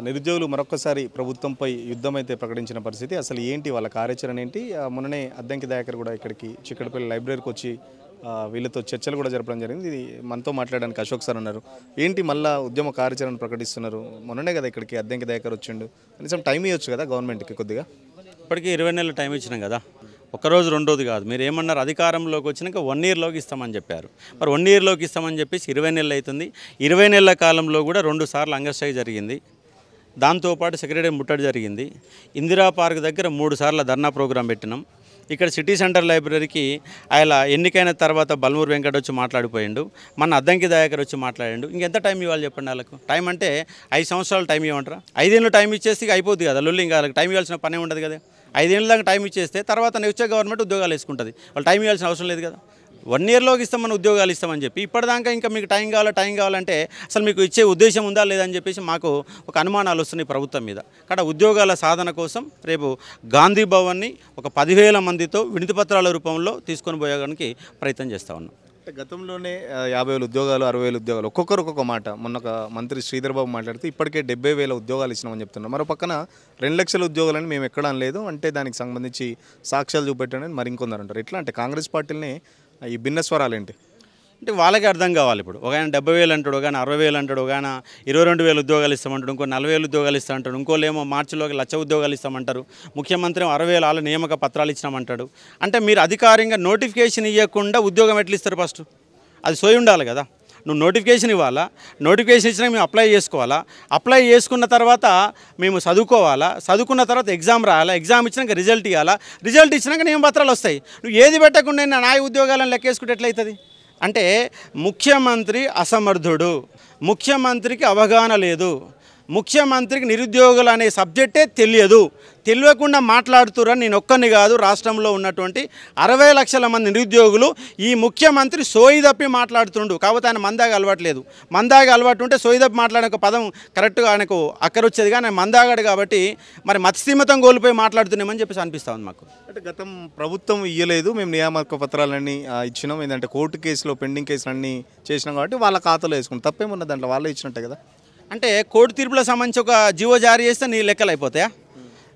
నిరుద్యోగులు మరొకసారి ప్రభుత్వంపై యుద్ధం అయితే ప్రకటించిన పరిస్థితి. అసలు ఏంటి వాళ్ళ కార్యాచరణ ఏంటి? మొన్ననే అద్దంకి దయాకర్ కూడా ఇక్కడికి చిక్కడపల్లి లైబ్రరీకి వచ్చి వీళ్ళతో చర్చలు కూడా జరపడం జరిగింది. ఇది మనతో మాట్లాడడానికి అశోక్ సార్ ఉన్నారు. ఏంటి మళ్ళా ఉద్యమ కార్యాచరణ ప్రకటిస్తున్నారు? మొన్ననే కదా ఇక్కడికి అద్దంకి దయాకర్ వచ్చిండు. కనీసం టైం ఇవ్వచ్చు కదా గవర్నమెంట్కి కొద్దిగా. ఇప్పటికీ 20 నెలలు టైం ఇచ్చినాం కదా, ఒక్కరోజు రెండోది కాదు. మీరు ఏమన్నారు, అధికారంలోకి వచ్చినాక 1 ఇయర్లోకి ఇస్తామని చెప్పారు. మరి 1 ఇయర్లోకి ఇస్తామని చెప్పేసి 20 నెలలు అవుతుంది. 20 నెలల కాలంలో కూడా 2 సార్లు అంగస్ట్రైక్ జరిగింది. దాంతోపాటు సెక్రటరీ ముట్టడి జరిగింది. ఇందిరా పార్క్ దగ్గర 3 సార్లు ధర్నా ప్రోగ్రాం పెట్టినాం. ఇక్కడ సిటీ సెంటర్ లైబ్రరీకి ఆయన ఎన్నికైన తర్వాత బల్మూరు వెంకట్ వచ్చి మాట్లాడిపోయిండు, మన అద్దంకి దయాకర్ వచ్చి మాట్లాడిండు. ఇంకెంత టైం ఇవ్వాలి చెప్పండి వాళ్ళకు? టైం అంటే 5 సంవత్సరాలు టైం ఇవ్వమంటారా? 5 ఏళ్ళు టైం ఇచ్చేసి అయిపోతుంది కదా లొల్లి. ఇంకా వాళ్ళకి టైం ఇవ్వాల్సిన పనే ఉండదు కదా. 5 ఏళ్ళ దాకా టైం ఇచ్చేస్తే తర్వాత నెక్స్ట్ గవర్నమెంట్ ఉద్యోగాలు వేసుకుంటుంది. వాళ్ళు టైం ఇవ్వాల్సిన అవసరం లేదు కదా. 1 ఇయర్లోకి ఇస్తామని ఉద్యోగాలు ఇస్తామని చెప్పి ఇప్పటిదాకా ఇంకా మీకు టైం కావాలంటే అసలు మీకు ఇచ్చే ఉద్దేశం ఉందా లేదని చెప్పేసి మాకు ఒక అనుమానాలు వస్తున్నాయి ప్రభుత్వం మీద. కాబట్టి ఉద్యోగాల సాధన కోసం రేపు గాంధీ భవన్ని ఒక 10,000 మందితో వినతి పత్రాల రూపంలో తీసుకొని పోయడానికి ప్రయత్నం చేస్తూ ఉన్నాం. గతంలోనే 50,000 ఉద్యోగాలు, 60,000 ఉద్యోగాలు, ఒక్కొక్కరు ఒక్కొక్క మాట. మొన్న ఒక మంత్రి శ్రీధర్ బాబు మాట్లాడితే ఇప్పటికే 70,000 ఉద్యోగాలు ఇచ్చినామని చెప్తున్నారు. మరో పక్కన 2 లక్షల ఉద్యోగాలని మేము ఎక్కడ అనలేదు అంటే దానికి సంబంధించి సాక్ష్యాలు చూపెట్టండి మరి ఇంకొందరు అంటారు. ఎట్లా అంటే కాంగ్రెస్ పార్టీని ఈ భిన్న స్వరాలు ఏంటి అంటే వాళ్ళకే అర్థం కావాలి. ఇప్పుడు ఒక ఆయన 70,000 అంటాడు, ఒక ఆయన 60,000 అంటాడు, ఒక ఆయన 22,000 ఉద్యోగాలు ఇస్తామంటాడు, ఇంకో 40,000 ఉద్యోగాలు ఇస్తామంటాడు, ఇంకోళ్ళు ఏమో మార్చిలోకి 1,00,000 ఉద్యోగాలు ఇస్తామంటారు, ముఖ్యమంత్రి 60,000 ఆళ్ళ నియామక పత్రాలు ఇచ్చినామంటాడు. అంటే మీరు అధికారికంగా నోటిఫికేషన్ ఇవ్వకుండా ఉద్యోగం ఎట్లా ఇస్తారు? ఫస్ట్ అది సోయి ఉండాలి కదా. నువ్వు నోటిఫికేషన్ ఇవ్వాలా, నోటిఫికేషన్ ఇచ్చినా మేము అప్లై చేసుకోవాలా, అప్లై చేసుకున్న తర్వాత మేము చదువుకోవాలా, చదువుకున్న తర్వాత ఎగ్జామ్ రాయాలా, ఎగ్జామ్ ఇచ్చినాక రిజల్ట్ ఇవ్వాలా, రిజల్ట్ ఇచ్చినాక నియమ పత్రాలు వస్తాయి. నువ్వు ఏది పెట్టకుండా నా ఉద్యోగాలను లెక్కేసుకుంటే ఎట్లయితుంది? అంటే ముఖ్యమంత్రి అసమర్థుడు, ముఖ్యమంత్రికి అవగాహన లేదు, ముఖ్యమంత్రికి నిరుద్యోగులు అనే సబ్జెక్టే తెలియకుండా మాట్లాడుతురని నేను ఒక్కరిని కాదు, రాష్ట్రంలో ఉన్నటువంటి 60 లక్షల మంది నిరుద్యోగులు ఈ ముఖ్యమంత్రి సోయి తప్పి మాట్లాడుతుండు. కాబట్టి ఆయన మందాగా అలవాట్లేదు. మందాగా అలవాటు ఉంటే సోయి తప్పి మాట్లాడే ఒక పదం కరెక్ట్గా ఆయనకు అక్కరొచ్చేది, కానీ ఆయన మందాగాడు కాబట్టి మరి మత్స్యమతం కోల్పోయి మాట్లాడుతున్నామని చెప్పేసి అనిపిస్తూ ఉంది మాకు. అంటే గతం ప్రభుత్వం ఇవ్వలేదు, మేము నియామక పత్రాలన్నీ ఇచ్చినాం, ఏంటంటే కోర్టు కేసులో పెండింగ్ కేసులు అన్నీ చేసినాం కాబట్టి వాళ్ళ ఖాతాలో వేసుకున్నాం. తప్పేమున్నది దాంట్లో? వాళ్ళే ఇచ్చినట్టే కదా. అంటే కోర్టు తీర్పులకు సంబంధించి ఒక జీవో జారీ చేస్తే నీ లెక్కలు అయిపోతాయా?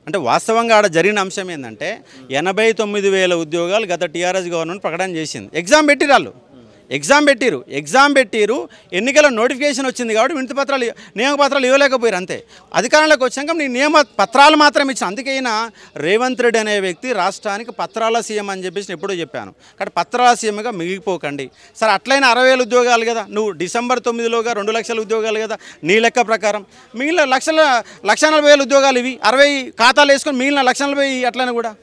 అంటే వాస్తవంగా ఆడ జరిగిన అంశం ఏంటంటే 89,000 ఉద్యోగాలు గత టీఆర్ఎస్ గవర్నమెంట్ ప్రకటన చేసింది. ఎగ్జామ్ పెట్టిరు, ఎన్నికల నోటిఫికేషన్ వచ్చింది కాబట్టి వినతి పత్రాలు నియమ పత్రాలు ఇవ్వలేకపోయారు. అంతే. అధికారంలోకి వచ్చాక నీ నియమ పత్రాలు మాత్రం ఇచ్చిన. అందుకే రేవంత్ రెడ్డి అనే వ్యక్తి రాష్ట్రానికి పత్రాల సీఎం అని చెప్పేసి ఎప్పుడూ చెప్పాను. కాబట్టి పత్రాల సీఎంగా మిగిలిపోకండి. సరే అట్లయినా 60,000 ఉద్యోగాలు కదా, నువ్వు డిసెంబర్ 9లోగా 2 లక్షల ఉద్యోగాలు కదా నీ లెక్క ప్రకారం. మిగిలిన 1,40,000 ఉద్యోగాలు ఇవి 60 ఖాతాలు వేసుకొని మిగిలిన 1,40,000 అట్లనే కూడా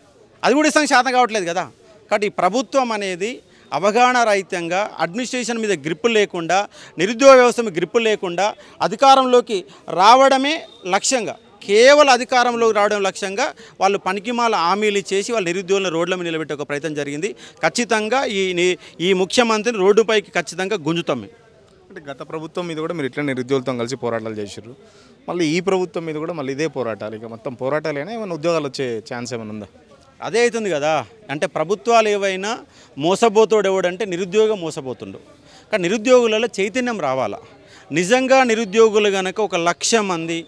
అది కూడా ఇస్తానికి శాతం కావట్లేదు కదా. కాబట్టి ఈ ప్రభుత్వం అనేది అవగాహన రహితంగా, అడ్మినిస్ట్రేషన్ మీద గ్రిప్పు లేకుండా, నిరుద్యోగ వ్యవస్థ మీద గ్రిప్పు లేకుండా అధికారంలోకి రావడమే లక్ష్యంగా, కేవలం అధికారంలోకి రావడం లక్ష్యంగా వాళ్ళు పనికిమాల హామీలు ఇచ్చేసి వాళ్ళ నిరుద్యోగులను రోడ్ల మీద నిలబెట్టే ఒక ప్రయత్నం జరిగింది. ఖచ్చితంగా ఈ ముఖ్యమంత్రిని రోడ్డుపైకి ఖచ్చితంగా గుంజుతాం. అంటే గత ప్రభుత్వం మీద కూడా మీరు ఇట్లా నిరుద్యోగులతో కలిసి పోరాటాలు చేశారు, మళ్ళీ ఈ ప్రభుత్వం మీద కూడా మళ్ళీ ఇదే పోరాటాలు, ఇక మొత్తం పోరాటాలైనా ఏమైనా ఉద్యోగాలు వచ్చే ఛాన్స్ ఏమైనా ఉందా? అదే అవుతుంది కదా. అంటే ప్రభుత్వాలు ఏవైనా మోసపోతాడు ఎవడంటే నిరుద్యోగం మోసపోతుండు. కానీ నిరుద్యోగులలో చైతన్యం రావాలా. నిజంగా నిరుద్యోగులు కనుక 1,00,000 మంది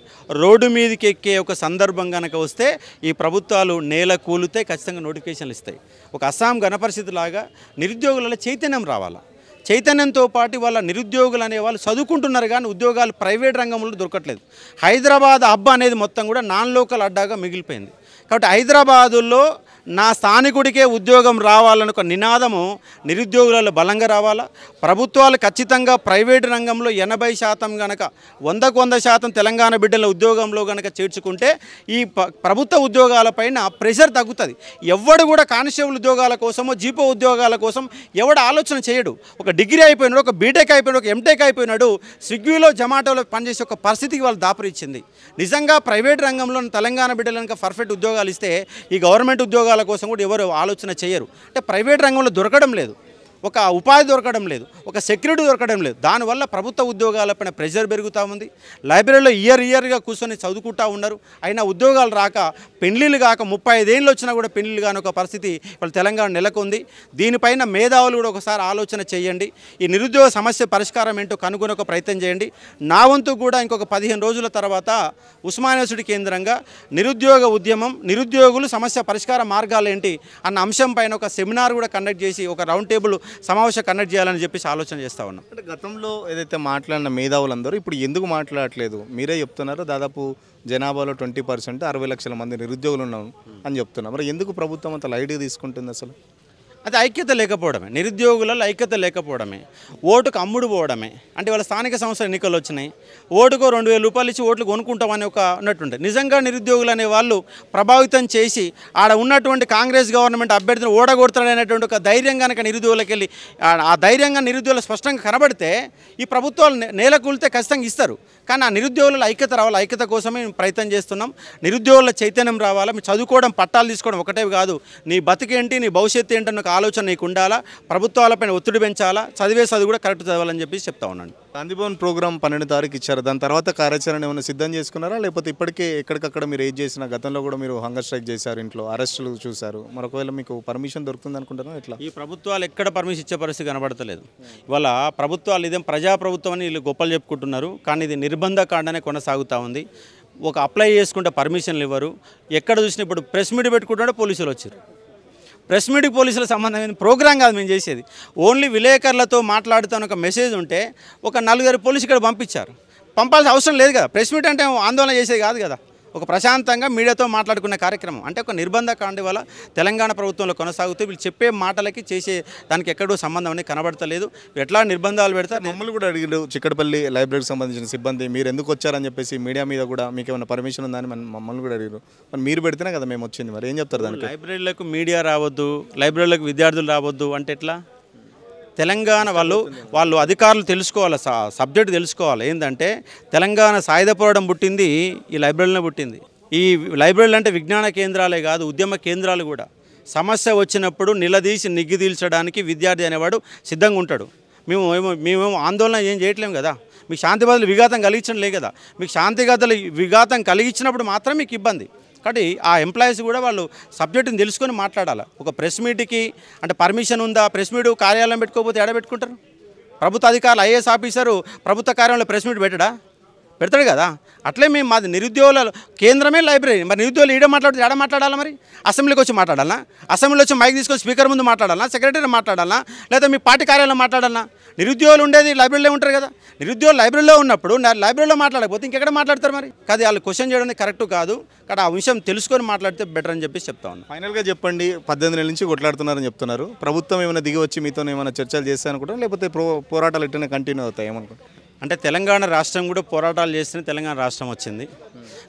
రోడ్డు మీదకి ఎక్కే ఒక సందర్భం కనుక వస్తే ఈ ప్రభుత్వాలు నేల కూలితే ఖచ్చితంగా నోటిఫికేషన్లు ఇస్తాయి. ఒక అస్సాం గణపరిస్థితి లాగా నిరుద్యోగులలో చైతన్యం రావాలా. చైతన్యంతో పాటు వాళ్ళ నిరుద్యోగులు అనే వాళ్ళు చదువుకుంటున్నారు కానీ ఉద్యోగాలు ప్రైవేట్ రంగంలో దొరకట్లేదు. హైదరాబాద్ హబ్ అనేది మొత్తం కూడా నాన్ లోకల్ అడ్డాగా మిగిలిపోయింది. కాబట్టి హైదరాబాదులో నా స్థానికుడికే ఉద్యోగం రావాలని ఒక నినాదము నిరుద్యోగులలో బలంగా రావాలా. ప్రభుత్వాలు ఖచ్చితంగా ప్రైవేటు రంగంలో 80% కనుక 100% తెలంగాణ బిడ్డల ఉద్యోగంలో కనుక చేర్చుకుంటే ఈ ప్రభుత్వ ఉద్యోగాలపైన ప్రెషర్ తగ్గుతుంది. ఎవడు కూడా కానిస్టేబుల్ ఉద్యోగాల కోసమో జీపో ఉద్యోగాల కోసం ఎవడు ఆలోచన చేయడు. ఒక డిగ్రీ అయిపోయినాడు, ఒక బీటెక్ అయిపోయినాడు, ఒక ఎంటెక్ అయిపోయినాడు, స్విగ్గీలో జొమాటోలో పనిచేసే ఒక పరిస్థితికి వాళ్ళు దాపురిచ్చింది. నిజంగా ప్రైవేట్ రంగంలో తెలంగాణ బిడ్డలు కనుక పర్ఫెక్ట్ ఉద్యోగాలు ఇస్తే ఈ గవర్నమెంట్ ఉద్యోగాల కోసం కూడా ఎవరు ఆలోచన చేయరు. అంటే ప్రైవేట్ రంగంలో దొరకడం లేదు. ఒక ఉపాధి దొరకడం లేదు, ఒక సెక్యూరిటీ దొరకడం లేదు. దానివల్ల ప్రభుత్వ ఉద్యోగాలపైన ప్రెషర్ పెరుగుతూ ఉంది. లైబ్రరీలో ఇయర్గా కూర్చొని చదువుకుంటూ ఉన్నారు, అయినా ఉద్యోగాలు రాక పెళ్లిళ్ళు కాక 35 ఏళ్ళు వచ్చినా కూడా పెళ్లిళ్ళు కాని ఒక పరిస్థితి వాళ్ళ తెలంగాణ నెలకొంది. దీనిపైన మేధావులు కూడా ఒకసారి ఆలోచన చేయండి. ఈ నిరుద్యోగ సమస్య పరిష్కారం ఏంటో కనుగొనే ఒక ప్రయత్నం చేయండి. నా వంతు కూడా ఇంకొక 15 రోజుల తర్వాత ఉస్మానియా యూనివర్సిటీ కేంద్రంగా నిరుద్యోగ ఉద్యమం, నిరుద్యోగులు సమస్య పరిష్కార మార్గాలు ఏంటి అన్న అంశం పైన ఒక సెమినార్ కూడా కండక్ట్ చేసి ఒక రౌండ్ టేబుల్ సమావేశం కండక్ట్ చేయాలని చెప్పేసి ఆలోచన చేస్తూ ఉన్నాం. అంటే గతంలో ఏదైతే మాట్లాడిన మేధావులందరూ ఇప్పుడు ఎందుకు మాట్లాడట్లేదు? మీరే చెప్తున్నారు దాదాపు జనాభాలో 20% 60 లక్షల మంది నిరుద్యోగులు ఉన్నాం అని చెప్తున్నారు. మరి ఎందుకు ప్రభుత్వం అంత లైట్గా తీసుకుంటుంది అసలు? అది ఐక్యత లేకపోవడమే, నిరుద్యోగులలో ఐక్యత లేకపోవడమే, ఓటుకు అమ్ముడు పోవడమే. అంటే వాళ్ళ స్థానిక సంస్థల ఎన్నికలు వచ్చినాయి, ఓటుకు 2000 రూపాయలు ఇచ్చి ఓట్లు కొనుక్కుంటామని ఒక ఉన్నట్టుంటే నిజంగా నిరుద్యోగులు అనే వాళ్ళు ప్రభావితం చేసి ఆడ ఉన్నటువంటి కాంగ్రెస్ గవర్నమెంట్ అభ్యర్థిని ఓడగొడతాడనేటువంటి ఒక ధైర్యం కనుక నిరుద్యోగులకు వెళ్ళి ఆ ధైర్యంగా నిరుద్యోగులు స్పష్టంగా కనబడితే ఈ ప్రభుత్వాలు నేలకూలితే ఖచ్చితంగా ఇస్తారు. కానీ ఆ నిరుద్యోగుల ఐక్యత రావాలి, ఐక్యత కోసమే మేము ప్రయత్నం చేస్తున్నాం. నిరుద్యోగుల చైతన్యం రావాలా. మీరు చదువుకోవడం, పట్టాలు తీసుకోవడం ఒకటే కాదు, నీ బతికేంటి, నీ భవిష్యత్తు ఏంటన్న ఒక ఆలోచన నీకు ఉండాలా. ప్రభుత్వాలపైన ఒత్తిడి పెంచాలా, చదివే చదువు కూడా కరెక్ట్ చదవాలని చెప్పి చెప్తా ఉన్నాను. గాంధీ భవన్ ప్రోగ్రామ్ 12 తారీఖు ఇచ్చారు. దాని తర్వాత కార్యాచరణ ఏమైనా సిద్ధం చేసుకున్నారా, లేకపోతే ఇప్పటికే ఎక్కడికక్కడ మీరు ఏది చేసినా? గతంలో కూడా మీరు హంగర్ స్ట్రైక్ చేశారు, ఇంట్లో అరెస్టులు చూశారు. మరొకవేళ మీకు పర్మిషన్ దొరుకుతుంది అనుకుంటారా? ఎట్లా? ఈ ప్రభుత్వాలు ఎక్కడ పర్మిషన్ ఇచ్చే పరిస్థితి కనబడతలేదు. ఇవాళ ప్రభుత్వాలు ఇదేం ప్రజాప్రభుత్వం అని వీళ్ళు గొప్పలు చెప్పుకుంటున్నారు, కానీ ఇది నిర్బంధ కాండనే కొనసాగుతూ ఉంది. ఒక అప్లై చేసుకుంటే పర్మిషన్లు ఇవ్వరు. ఎక్కడ చూసినా ఇప్పుడు ప్రెస్ మీట్ పెట్టుకుంటుంటే పోలీసులు వచ్చారు. ప్రెస్ మీట్కి పోలీసుల సంబంధమైన ప్రోగ్రాం కాదు మేము చేసేది. ఓన్లీ విలేకరులతో మాట్లాడుతాను ఒక మెసేజ్ ఉంటే ఒక 4 పోలీసు ఇక్కడ పంపించారు. పంపాల్సిన అవసరం లేదు కదా. ప్రెస్ మీట్ అంటే ఆందోళన చేసేది కాదు కదా, ఒక ప్రశాంతంగా మీడియాతో మాట్లాడుకునే కార్యక్రమం. అంటే ఒక నిర్బంధ కాండి వల్ల తెలంగాణ ప్రభుత్వంలో కొనసాగుతూ వీళ్ళు చెప్పే మాటలకి చేసే దానికి ఎక్కడో సంబంధం అనేది కనబడతలేదు. ఎట్లా నిర్బంధాలు పెడతారు? మమ్మల్ని కూడా అడిగారు, చిక్కడపల్లి లైబ్రరీకి సంబంధించిన సిబ్బంది మీరు ఎందుకు వచ్చారని చెప్పేసి మీడియా మీద కూడా మీకు ఏమైనా పర్మిషన్ ఉందని మమ్మల్ని కూడా అడిగారు. మరి మీరు పెడితేనే కదా మేము వచ్చింది, మరి ఏం చెప్తారు దానికి? లైబ్రరీలకు మీడియా రావద్దు, లైబ్రరీలకు విద్యార్థులు రావద్దు అంటే ఎట్లా? తెలంగాణ వాళ్ళు అధికారులు తెలుసుకోవాలి, సబ్జెక్ట్ తెలుసుకోవాలి. ఏంటంటే తెలంగాణ సాయుధ పోరాటం పుట్టింది ఈ లైబ్రరీలో పుట్టింది. ఈ లైబ్రరీలు అంటే విజ్ఞాన కేంద్రాలే కాదు, ఉద్యమ కేంద్రాలు కూడా. సమస్య వచ్చినప్పుడు నిలదీసి నిగ్గు తీల్చడానికి విద్యార్థి అనేవాడు సిద్ధంగా ఉంటాడు. మేమేమో ఆందోళన ఏం చేయట్లేము కదా. మీకు శాంతి బదులు విఘాతం కలిగించడం లేదు కదా. మీకు శాంతి గదులు విఘాతం కలిగించినప్పుడు మాత్రం మీకు ఇబ్బంది. కాబట్టి ఆ ఎంప్లాయీస్ కూడా వాళ్ళు సబ్జెక్టుని తెలుసుకొని మాట్లాడాలి. ఒక ప్రెస్ మీట్కి అంటే పర్మిషన్ ఉందా? ప్రెస్ మీట్ కార్యాలయం పెట్టుకోకపోతే ఎక్కడ పెట్టుకుంటారు? ప్రభుత్వ అధికారులు, ఐఏఎస్ ఆఫీసరు ప్రభుత్వ కార్యాలయంలో ప్రెస్ మీట్ పెడతాడు కదా. అట్లే మేము మాది నిరుద్యోగుల కేంద్రమే లైబ్రరీ. మరి నిరుద్యోగులు ఈడ మాట్లాడితే ఎక్కడ మాట్లాడాలా? మరి అసెంబ్లీకి వచ్చి మాట్లాడాలా? అసెంబ్లీలో వచ్చి మైక్ తీసుకొని స్పీకర్ ముందు మాట్లాడాలా? సెక్రటరీ మాట్లాడాలా? లేదా మీ పార్టీ కార్యాలయం మాట్లాడాలా? నిరుద్యోగులు ఉండేది లైబ్రరీలో ఉంటారు కదా. నిరుద్యోగులు లైబ్రరీలో ఉన్నప్పుడు లైబ్రరీలో మాట్లాడకపోతే ఇంకెక్కడ మాట్లాడతారు? మరి కాదు, వాళ్ళు క్వశ్చన్ చేయడం కరెక్ట్ కాదు. కానీ ఆ విషయం తెలుసుకొని మాట్లాడితే బెటర్ అని చెప్పి చెప్తా ఉన్నాను. ఫైనల్గా చెప్పండి, 18 నెలల నుంచి కొట్లాడుతున్నారని చెప్తున్నారు. ప్రభుత్వం ఏమైనా దిగి వచ్చి మీతో ఏమైనా చర్చలు చేస్తాను అనుకుంటారు, లేకపోతే పోరాటాలు ఇట్లనే కంటిన్యూ అవుతాయి ఏమనుకుంటారు? అంటే తెలంగాణ రాష్ట్రం కూడా పోరాటాలు చేస్తేనే తెలంగాణ రాష్ట్రం వచ్చింది.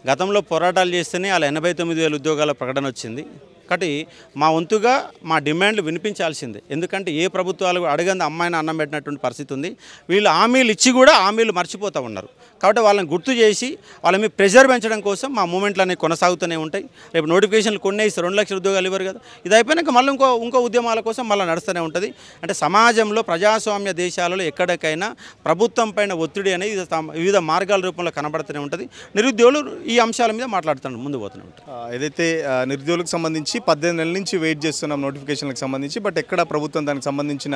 గతంలో పోరాటాలు చేస్తేనే అలా 89,000 ఉద్యోగాల ప్రకటన వచ్చింది. కాబట్టి మా వంతుగా మా డిమాండ్లు వినిపించాల్సిందే. ఎందుకంటే ఏ ప్రభుత్వాలు అడగంది అమ్మాయిని అన్నం పెట్టినటువంటి పరిస్థితి ఉంది. వీళ్ళు హామీలు ఇచ్చి కూడా హామీలు మర్చిపోతూ ఉన్నారు. కాబట్టి వాళ్ళని గుర్తు చేసి వాళ్ళ మీద ప్రెజర్ పెంచడం కోసం మా మూమెంట్లు అనేవి కొనసాగుతూనే ఉంటాయి. రేపు నోటిఫికేషన్లు కొన్ని ఇస్తారు, 2 లక్షల ఉద్యోగాలు ఇవ్వరు కదా. ఇది అయిపోయినాక మళ్ళీ ఇంకో ఉద్యమాల కోసం మళ్ళీ నడుస్తూనే ఉంటుంది. అంటే సమాజంలో ప్రజాస్వామ్య దేశాలలో ఎక్కడికైనా ప్రభుత్వం పైన ఒత్తిడి అనేది వివిధ మార్గాల రూపంలో కనబడుతూనే ఉంటుంది. నిరుద్యోగులు ఈ అంశాల మీద మాట్లాడుతూ ముందు పోతూనే ఉంటారు. ఏదైతే నిరుద్యోగులకు సంబంధించి 18 నెలల నుంచి వెయిట్ చేస్తున్నాం నోటిఫికేషన్లకు సంబంధించి, బట్ ఎక్కడ ప్రభుత్వం దానికి సంబంధించిన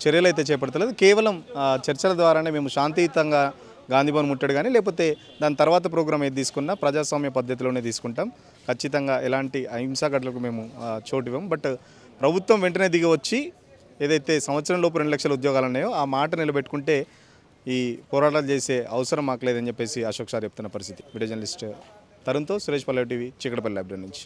చర్యలు అయితే చేపడతలేదు. కేవలం చర్చల ద్వారానే మేము శాంతియుతంగా గాంధీ భవన్ ముట్టడు కానీ, లేకపోతే దాని తర్వాత ప్రోగ్రామ్ ఏది తీసుకున్నా ప్రజాస్వామ్య పద్ధతిలోనే తీసుకుంటాం. ఖచ్చితంగా ఎలాంటి హింసాఘటనలకు మేము చోటు ఇవ్వం. బట్ ప్రభుత్వం వెంటనే దిగి వచ్చి ఏదైతే సంవత్సరం లోపు 2 లక్షల ఉద్యోగాలు ఉన్నాయో ఆ మాట నిలబెట్టుకుంటే ఈ పోరాటాలు చేసే అవసరం మాకు లేదని చెప్పేసి అశోక్ సార్ చెప్తున్న పరిస్థితి. వీడియో జర్నలిస్ట్ తరుణ్తో సురేష్ పల్లవి టీవీ, చిక్కడపల్లి లైబ్రరీ నుంచి.